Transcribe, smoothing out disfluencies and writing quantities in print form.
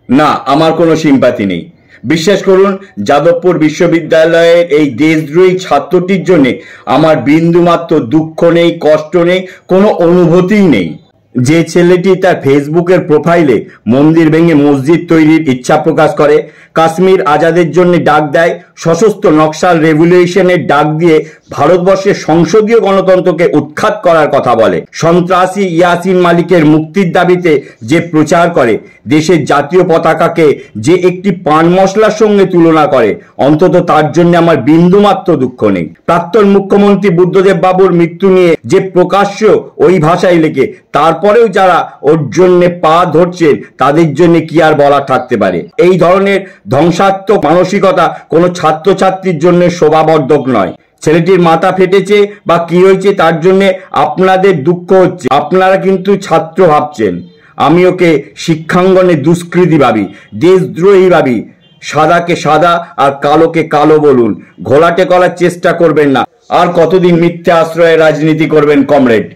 না, আমার কোনো সিম্পাথি নেই। বিশ্বাস করুন, যাদবপুর বিশ্ববিদ্যালয়ের এই দেশদ্রোহী ছাত্রটির জন্য আমার বিন্দুমাত্র দুঃখ নেই, কষ্ট নেই, কোনো অনুভূতিই নেই। যে ছেলেটি তার ফেসবুকের প্রোফাইলে মন্দির ভেঙে মসজিদ তৈরির ইচ্ছা প্রকাশ করে, কাশ্মীর আজাদের জন্য ডাক দেয়, সশস্ত্র নকশাল রেভলিউশনের ডাক দিয়ে ভারতবর্ষের সংসদীয় গণতন্ত্রকে উৎখাত করার কথা বলে, সন্ত্রাসী ইয়াসিন মালিকের মুক্তির দাবিতে যে প্রচার করে, দেশের জাতীয় পতাকাকে যে একটি পান মশলার সঙ্গে তুলনা করে, অন্তত তার জন্য আমার বিন্দুমাত্র দুঃখ নেই। প্রাক্তন মুখ্যমন্ত্রী বুদ্ধদেব বাবুর মৃত্যু নিয়ে যে প্রকাশ্য ওই ভাষায় লেখে, তারপরেও যারা ওর জন্য পা ধরছেন তাদের জন্য কি আর বলা থাকতে পারে। এই ধরনের ধ্বংসাত্মক মানসিকতা কোনো ছাত্রছাত্রীর জন্য শোভাবর্ধক নয়। ছেলেটির মাথা ফেটেছে বা কি হয়েছে তার জন্য আপনাদের দুঃখ হচ্ছে, আপনারা কিন্তু ছাত্র ভাবছেন। আমি ওকে শিক্ষাঙ্গনে দুষ্কৃতী ভাবি, দেশদ্রোহী ভাবি। সাদাকে সাদা আর কালোকে কালো বলুন, ঘোলাটে করার চেষ্টা করবেন না। আর কতদিন মিথ্যে আশ্রয়ে রাজনীতি করবেন কমরেড?